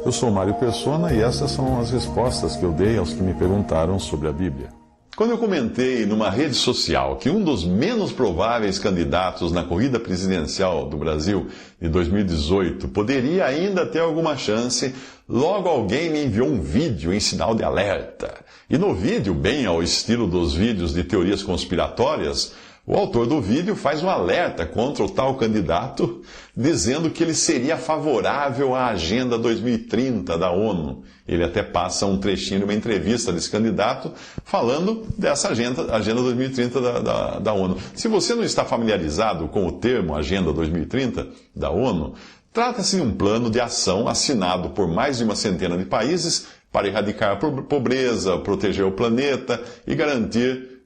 Eu sou Mário Persona e essas são as respostas que eu dei aos que me perguntaram sobre a Bíblia. Quando eu comentei numa rede social que um dos menos prováveis candidatos na corrida presidencial do Brasil de 2018 poderia ainda ter alguma chance, logo alguém me enviou um vídeo em sinal de alerta. E no vídeo, bem ao estilo dos vídeos de teorias conspiratórias, o autor do vídeo faz um alerta contra o tal candidato, dizendo que ele seria favorável à Agenda 2030 da ONU. Ele até passa um trechinho de uma entrevista desse candidato falando dessa Agenda 2030 da ONU. Se você não está familiarizado com o termo Agenda 2030 da ONU, trata-se de um plano de ação assinado por mais de uma centena de países para erradicar a pobreza, proteger o planeta e garantir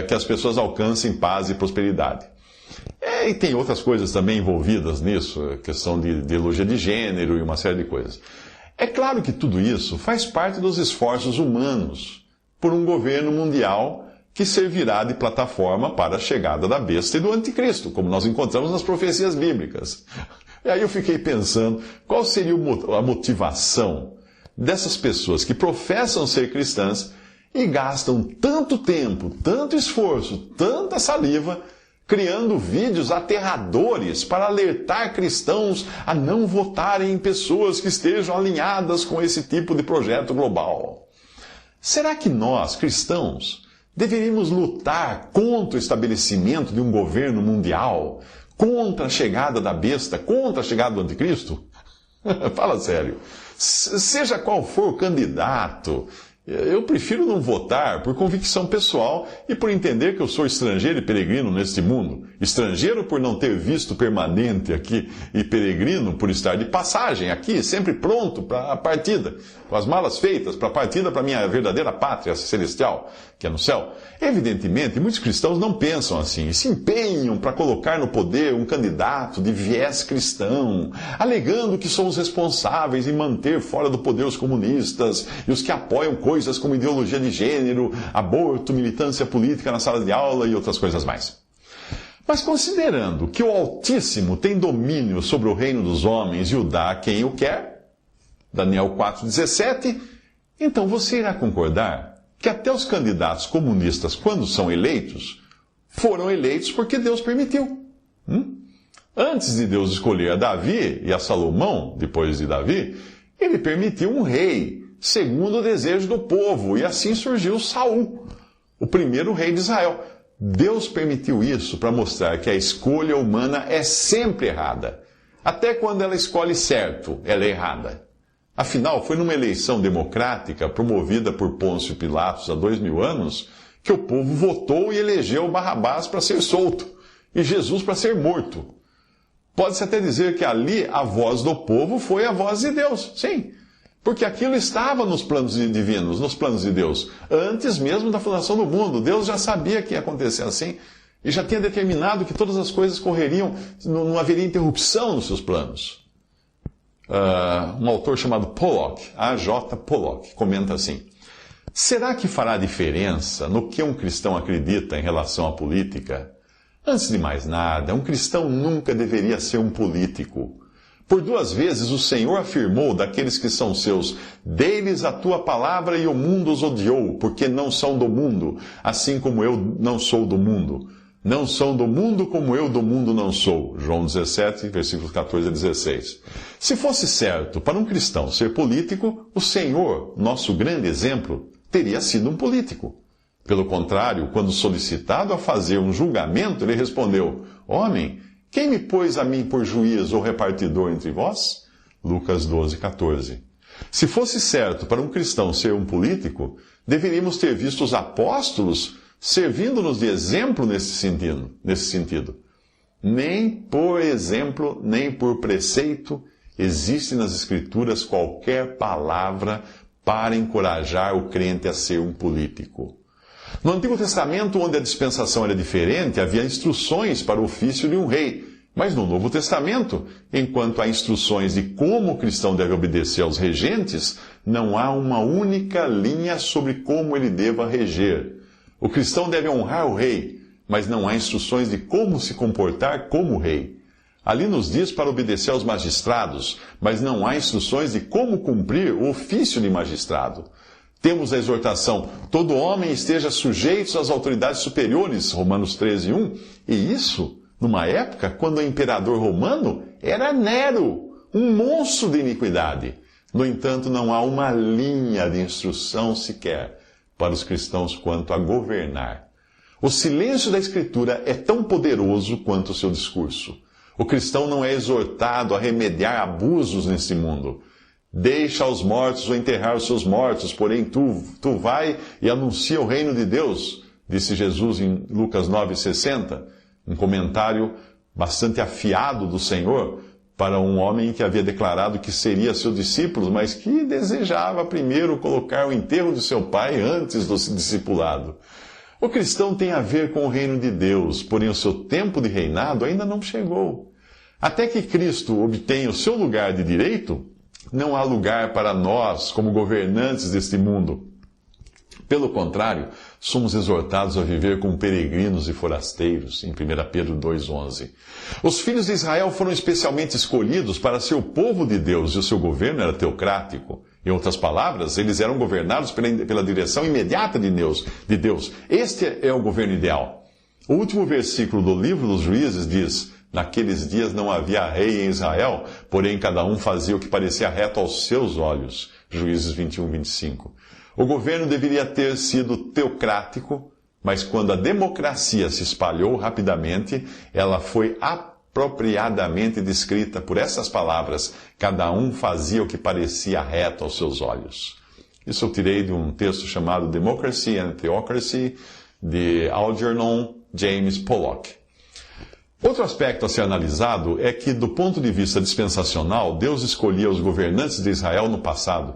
que as pessoas alcancem paz e prosperidade. E tem outras coisas também envolvidas nisso, questão de ideologia de gênero e uma série de coisas. É claro que tudo isso faz parte dos esforços humanos por um governo mundial que servirá de plataforma para a chegada da besta e do anticristo, como nós encontramos nas profecias bíblicas. E aí eu fiquei pensando, qual seria a motivação dessas pessoas que professam ser cristãs e gastam tanto tempo, tanto esforço, tanta saliva, criando vídeos aterradores para alertar cristãos a não votarem em pessoas que estejam alinhadas com esse tipo de projeto global. Será que nós, cristãos, deveríamos lutar contra o estabelecimento de um governo mundial, contra a chegada da besta, contra a chegada do anticristo? Fala sério. Seja qual for o candidato, eu prefiro não votar por convicção pessoal e por entender que eu sou estrangeiro e peregrino neste mundo. Estrangeiro por não ter visto permanente aqui e peregrino por estar de passagem aqui, sempre pronto para a partida, com as malas feitas para a partida para a minha verdadeira pátria celestial, que é no céu. Evidentemente, muitos cristãos não pensam assim e se empenham para colocar no poder um candidato de viés cristão, alegando que somos responsáveis em manter fora do poder os comunistas e os que apoiam coisas como ideologia de gênero, aborto, militância política na sala de aula e outras coisas mais. Mas considerando que o Altíssimo tem domínio sobre o reino dos homens e o dá a quem o quer, Daniel 4,17, então você irá concordar que até os candidatos comunistas, quando são eleitos, foram eleitos porque Deus permitiu. Antes de Deus escolher a Davi e a Salomão, depois de Davi, ele permitiu um rei, segundo o desejo do povo, e assim surgiu Saul, o primeiro rei de Israel. Deus permitiu isso para mostrar que a escolha humana é sempre errada. Até quando ela escolhe certo, ela é errada. Afinal, foi numa eleição democrática promovida por Pôncio Pilatos há 2000 anos que o povo votou e elegeu Barrabás para ser solto e Jesus para ser morto. Pode-se até dizer que ali a voz do povo foi a voz de Deus, sim. Porque aquilo estava nos planos divinos, nos planos de Deus. Antes mesmo da fundação do mundo, Deus já sabia que ia acontecer assim e já tinha determinado que todas as coisas correriam, não haveria interrupção nos seus planos. Um autor chamado Pollock, A.J. Pollock, comenta assim: será que fará diferença no que um cristão acredita em relação à política? Antes de mais nada, um cristão nunca deveria ser um político. Por 2 vezes o Senhor afirmou daqueles que são seus: dei-lhes a tua palavra e o mundo os odiou, porque não são do mundo, assim como eu não sou do mundo. Não são do mundo como eu do mundo não sou. João 17, versículos 14 a 16. Se fosse certo para um cristão ser político, o Senhor, nosso grande exemplo, teria sido um político. Pelo contrário, quando solicitado a fazer um julgamento, ele respondeu: homem, quem me pôs a mim por juiz ou repartidor entre vós? Lucas 12, 14. Se fosse certo para um cristão ser um político, deveríamos ter visto os apóstolos servindo-nos de exemplo nesse sentido. Nem por exemplo, nem por preceito, existe nas Escrituras qualquer palavra para encorajar o crente a ser um político. No Antigo Testamento, onde a dispensação era diferente, havia instruções para o ofício de um rei. Mas no Novo Testamento, enquanto há instruções de como o cristão deve obedecer aos regentes, não há uma única linha sobre como ele deva reger. O cristão deve honrar o rei, mas não há instruções de como se comportar como rei. Ali nos diz para obedecer aos magistrados, mas não há instruções de como cumprir o ofício de magistrado. Temos a exortação: todo homem esteja sujeito às autoridades superiores, Romanos 13:1, e isso numa época quando o imperador romano era Nero, um monstro de iniquidade. No entanto, não há uma linha de instrução sequer para os cristãos quanto a governar. O silêncio da Escritura é tão poderoso quanto o seu discurso. O cristão não é exortado a remediar abusos nesse mundo. Deixa aos mortos ou enterrar os seus mortos, porém tu vai e anuncia o reino de Deus, disse Jesus em Lucas 9,60, um comentário bastante afiado do Senhor para um homem que havia declarado que seria seu discípulo, mas que desejava primeiro colocar o enterro de seu pai antes do discipulado. O cristão tem a ver com o reino de Deus, porém o seu tempo de reinado ainda não chegou. Até que Cristo obtenha o seu lugar de direito, não há lugar para nós como governantes deste mundo. Pelo contrário, somos exortados a viver como peregrinos e forasteiros, em 1 Pedro 2,11. Os filhos de Israel foram especialmente escolhidos para ser o povo de Deus, e o seu governo era teocrático. Em outras palavras, eles eram governados pela direção imediata de Deus. Este é o governo ideal. O último versículo do livro dos Juízes diz: naqueles dias não havia rei em Israel, porém cada um fazia o que parecia reto aos seus olhos. Juízes 21:25. O governo deveria ter sido teocrático, mas quando a democracia se espalhou rapidamente, ela foi apropriadamente descrita por essas palavras: cada um fazia o que parecia reto aos seus olhos. Isso eu tirei de um texto chamado Democracy and Theocracy, de Algernon James Pollock. Outro aspecto a ser analisado é que, do ponto de vista dispensacional, Deus escolhia os governantes de Israel no passado.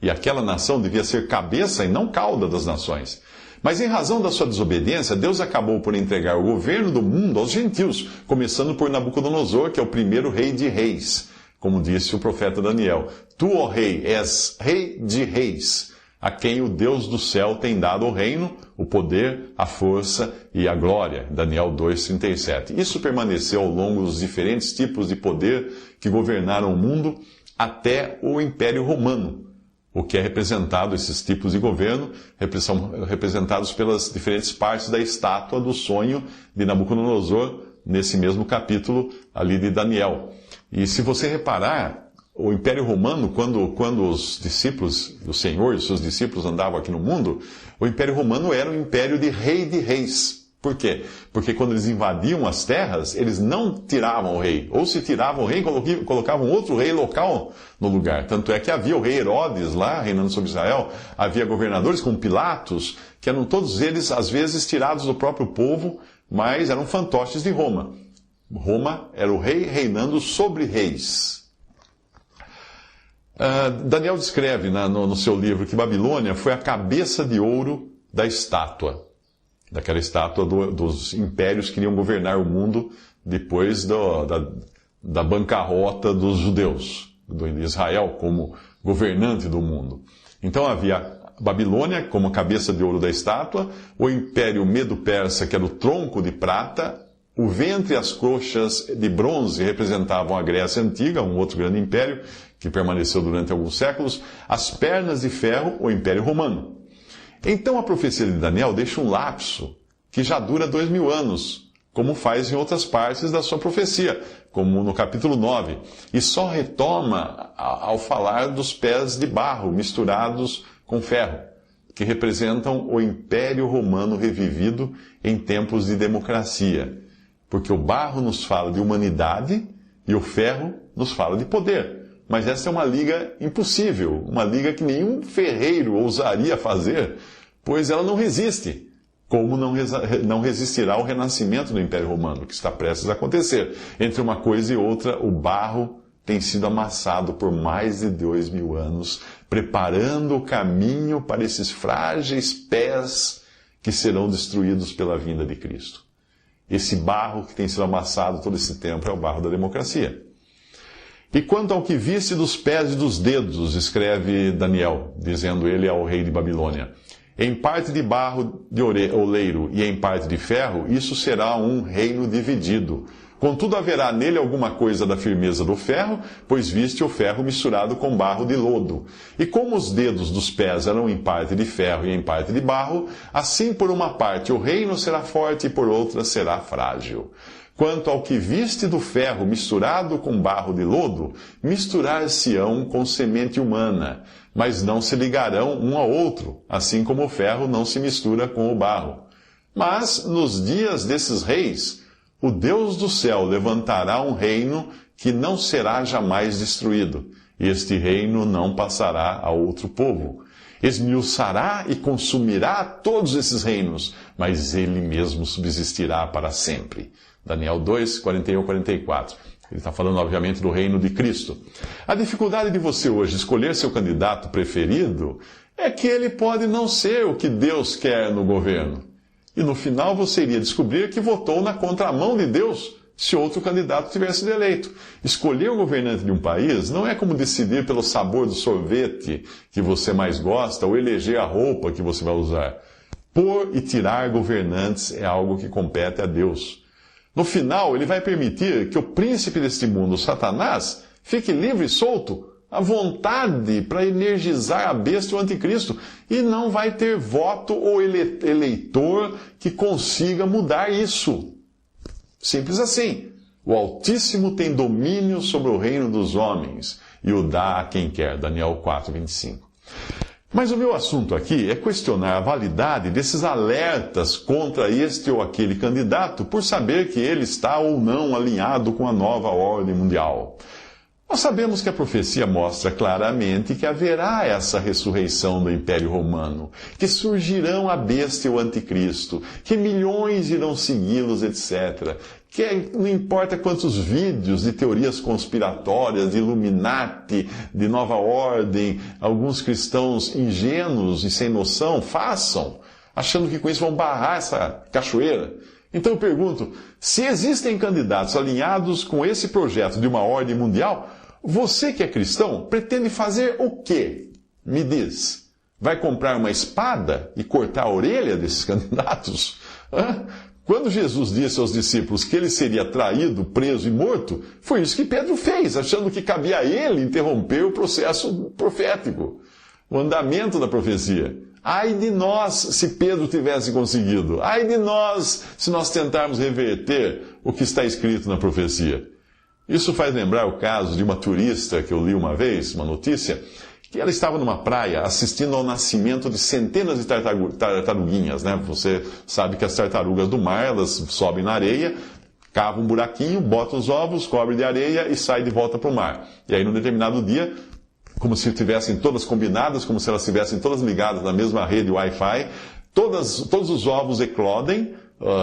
E aquela nação devia ser cabeça e não cauda das nações. Mas em razão da sua desobediência, Deus acabou por entregar o governo do mundo aos gentios, começando por Nabucodonosor, que é o primeiro rei de reis. Como disse o profeta Daniel: tu, ó rei, és rei de reis, a quem o Deus do céu tem dado o reino, o poder, a força e a glória. Daniel 2,37. Isso permaneceu ao longo dos diferentes tipos de poder que governaram o mundo até o Império Romano. O que é representado, esses tipos de governo, são representados pelas diferentes partes da estátua do sonho de Nabucodonosor, nesse mesmo capítulo ali de Daniel. E se você reparar, o Império Romano, quando os discípulos do Senhor e os seus discípulos andavam aqui no mundo, o Império Romano era um império de rei de reis. Por quê? Porque quando eles invadiam as terras, eles não tiravam o rei. Ou se tiravam o rei, colocavam outro rei local no lugar. Tanto é que havia o rei Herodes lá, reinando sobre Israel. Havia governadores como Pilatos, que eram todos eles, às vezes, tirados do próprio povo, mas eram fantoches de Roma. Roma era o rei reinando sobre reis. Daniel descreve no seu livro que Babilônia foi a cabeça de ouro da estátua. Daquela estátua dos impérios que iriam governar o mundo depois da bancarrota dos judeus, de Israel como governante do mundo. Então havia Babilônia como cabeça de ouro da estátua, o Império Medo-Persa, que era o tronco de prata, o ventre e as coxas de bronze representavam a Grécia Antiga, um outro grande império que permaneceu durante alguns séculos, as pernas de ferro, o Império Romano. Então a profecia de Daniel deixa um lapso que já dura 2000 anos, como faz em outras partes da sua profecia, como no capítulo 9, e só retoma ao falar dos pés de barro misturados com ferro, que representam o Império Romano revivido em tempos de democracia, porque o barro nos fala de humanidade e o ferro nos fala de poder. Mas essa é uma liga impossível, uma liga que nenhum ferreiro ousaria fazer, pois ela não resiste, como não resistirá ao renascimento do Império Romano, que está prestes a acontecer. Entre uma coisa e outra, o barro tem sido amassado por mais de 2000 anos, preparando o caminho para esses frágeis pés que serão destruídos pela vinda de Cristo. Esse barro que tem sido amassado todo esse tempo é o barro da democracia. E quanto ao que viste dos pés e dos dedos, escreve Daniel, dizendo ele ao rei de Babilônia: em parte de barro de oleiro e em parte de ferro, isso será um reino dividido. Contudo, haverá nele alguma coisa da firmeza do ferro, pois viste o ferro misturado com barro de lodo. E como os dedos dos pés eram em parte de ferro e em parte de barro, assim por uma parte o reino será forte e por outra será frágil. Quanto ao que viste do ferro misturado com barro de lodo, misturar-se-ão com semente humana, mas não se ligarão um ao outro, assim como o ferro não se mistura com o barro. Mas, nos dias desses reis, o Deus do céu levantará um reino que não será jamais destruído. Este reino não passará a outro povo. Esmiuçará e consumirá todos esses reinos, mas ele mesmo subsistirá para sempre. Daniel 2, 41 e 44. Ele está falando, obviamente, do reino de Cristo. A dificuldade de você hoje escolher seu candidato preferido é que ele pode não ser o que Deus quer no governo. E no final você iria descobrir que votou na contramão de Deus se outro candidato tivesse sido eleito. Escolher o governante de um país não é como decidir pelo sabor do sorvete que você mais gosta ou eleger a roupa que você vai usar. Pôr e tirar governantes é algo que compete a Deus. No final, ele vai permitir que o príncipe deste mundo, Satanás, fique livre e solto, à vontade para energizar a besta e o anticristo, e não vai ter voto ou eleitor que consiga mudar isso. Simples assim. O Altíssimo tem domínio sobre o reino dos homens e o dá a quem quer. Daniel 4, 25. Mas o meu assunto aqui é questionar a validade desses alertas contra este ou aquele candidato por saber que ele está ou não alinhado com a nova ordem mundial. Nós sabemos que a profecia mostra claramente que haverá essa ressurreição do Império Romano, que surgirão a besta e o anticristo, que milhões irão segui-los, etc. Que não importa quantos vídeos de teorias conspiratórias, de Illuminati, de nova ordem, alguns cristãos ingênuos e sem noção façam, achando que com isso vão barrar essa cachoeira. Então eu pergunto, se existem candidatos alinhados com esse projeto de uma ordem mundial, você que é cristão pretende fazer o quê? Me diz. Vai comprar uma espada e cortar a orelha desses candidatos? Quando Jesus disse aos discípulos que ele seria traído, preso e morto, foi isso que Pedro fez, achando que cabia a ele interromper o processo profético, o andamento da profecia. Ai de nós se Pedro tivesse conseguido. Ai de nós se nós tentarmos reverter o que está escrito na profecia. Isso faz lembrar o caso de uma turista que eu li uma vez, uma notícia, que ela estava numa praia assistindo ao nascimento de centenas de tartaruguinhas, né? Você sabe que as tartarugas do mar, elas sobem na areia, cavam um buraquinho, botam os ovos, cobrem de areia e saem de volta para o mar. E aí, num determinado dia, como se estivessem todas combinadas, como se elas estivessem todas ligadas na mesma rede Wi-Fi, todos os ovos eclodem,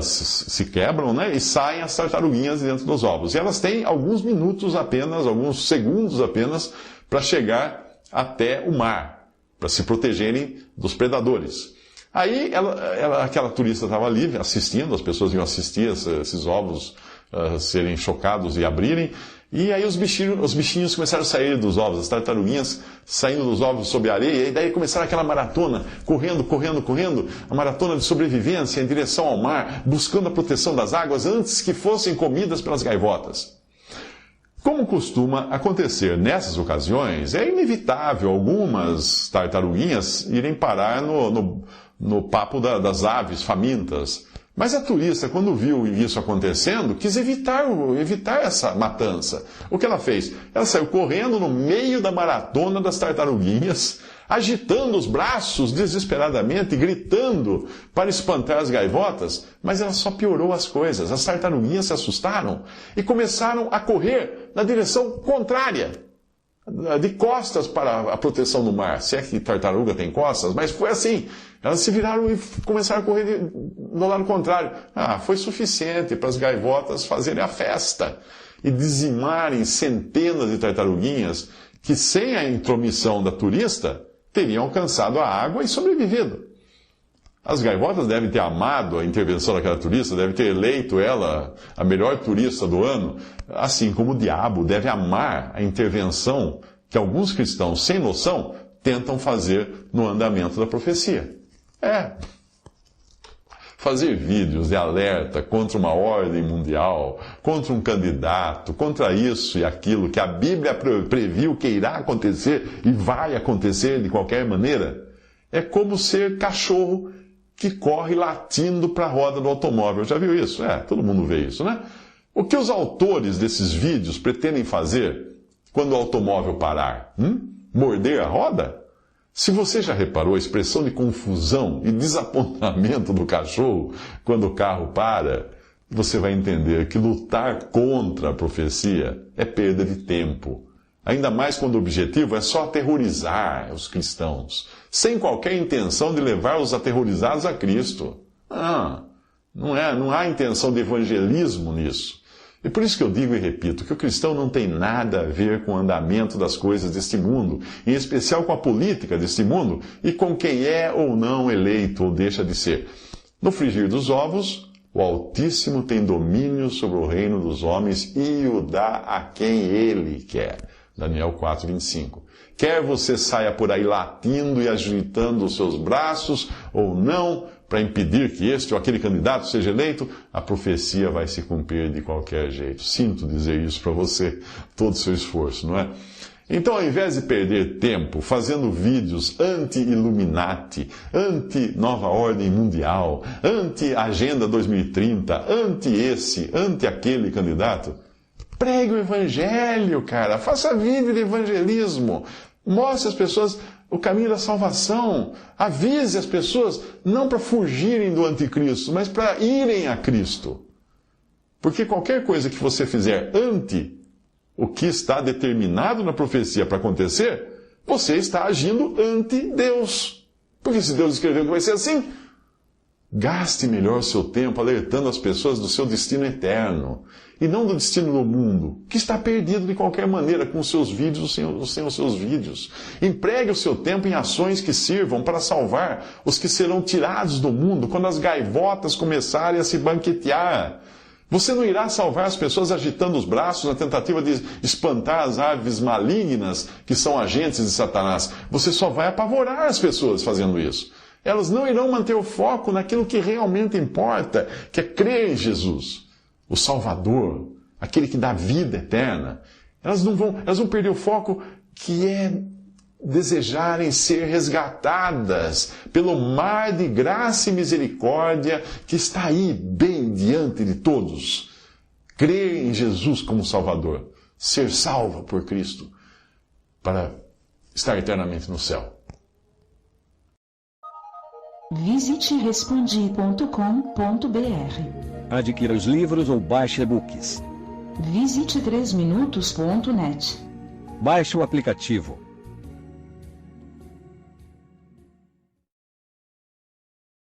se quebram, né? E saem as tartaruguinhas dentro dos ovos. E elas têm alguns minutos apenas, alguns segundos apenas, para chegar até o mar, para se protegerem dos predadores. Aí aquela turista estava ali assistindo, as pessoas iam assistir esses ovos serem chocados e abrirem, e aí os bichinhos começaram a sair dos ovos, as tartaruguinhas saindo dos ovos sob a areia, e daí começaram aquela maratona, correndo, a maratona de sobrevivência em direção ao mar, buscando a proteção das águas antes que fossem comidas pelas gaivotas. Como costuma acontecer nessas ocasiões, é inevitável algumas tartaruguinhas irem parar no papo das aves famintas. Mas a turista, quando viu isso acontecendo, quis evitar essa matança. O que ela fez? Ela saiu correndo no meio da maratona das tartaruguinhas, agitando os braços desesperadamente, gritando para espantar as gaivotas, mas ela só piorou as coisas. As tartaruguinhas se assustaram e começaram a correr na direção contrária, de costas para a proteção do mar. Se é que tartaruga tem costas, mas foi assim. Elas se viraram e começaram a correr no lado contrário. Foi suficiente para as gaivotas fazerem a festa e dizimarem centenas de tartaruguinhas que, sem a intromissão da turista, teriam alcançado a água e sobrevivido. As gaivotas devem ter amado a intervenção daquela turista, devem ter eleito ela a melhor turista do ano, assim como o diabo deve amar a intervenção que alguns cristãos sem noção tentam fazer no andamento da profecia. Fazer vídeos de alerta contra uma ordem mundial, contra um candidato, contra isso e aquilo que a Bíblia previu que irá acontecer e vai acontecer de qualquer maneira, é como ser cachorro que corre latindo para a roda do automóvel. Já viu isso? Todo mundo vê isso, né? O que os autores desses vídeos pretendem fazer quando o automóvel parar? Morder a roda? Se você já reparou a expressão de confusão e desapontamento do cachorro quando o carro para, você vai entender que lutar contra a profecia é perda de tempo. Ainda mais quando o objetivo é só aterrorizar os cristãos, sem qualquer intenção de levar os aterrorizados a Cristo. Não há intenção de evangelismo nisso. E por isso que eu digo e repito que o cristão não tem nada a ver com o andamento das coisas deste mundo, em especial com a política deste mundo e com quem é ou não eleito ou deixa de ser. No frigir dos ovos, o Altíssimo tem domínio sobre o reino dos homens e o dá a quem Ele quer. Daniel 4:25. Quer você saia por aí latindo e agitando os seus braços ou não, para impedir que este ou aquele candidato seja eleito, a profecia vai se cumprir de qualquer jeito. Sinto dizer isso para você, todo o seu esforço, não é? Então, ao invés de perder tempo fazendo vídeos anti-Illuminati, anti-Nova Ordem Mundial, anti-Agenda 2030, anti-aquele candidato, pregue o Evangelho, cara. Faça vídeo de evangelismo. Mostre às pessoas o caminho da salvação. Avise as pessoas, não para fugirem do anticristo, mas para irem a Cristo. Porque qualquer coisa que você fizer anti o que está determinado na profecia para acontecer, você está agindo anti-Deus. Porque se Deus escreveu que vai ser assim, gaste melhor o seu tempo alertando as pessoas do seu destino eterno, e não do destino do mundo, que está perdido de qualquer maneira com os seus vídeos ou sem os seus vídeos. Empregue o seu tempo em ações que sirvam para salvar os que serão tirados do mundo quando as gaivotas começarem a se banquetear. Você não irá salvar as pessoas agitando os braços na tentativa de espantar as aves malignas que são agentes de Satanás. Você só vai apavorar as pessoas fazendo isso. Elas não irão manter o foco naquilo que realmente importa, que é crer em Jesus, o Salvador, aquele que dá vida eterna. Elas vão perder o foco, que é desejarem ser resgatadas pelo mar de graça e misericórdia que está aí, bem diante de todos. Crer em Jesus como Salvador, ser salvo por Cristo, para estar eternamente no céu. Visite respondi.com.br. Adquira os livros ou baixe e-books. Visite 3minutos.net. Baixe o aplicativo.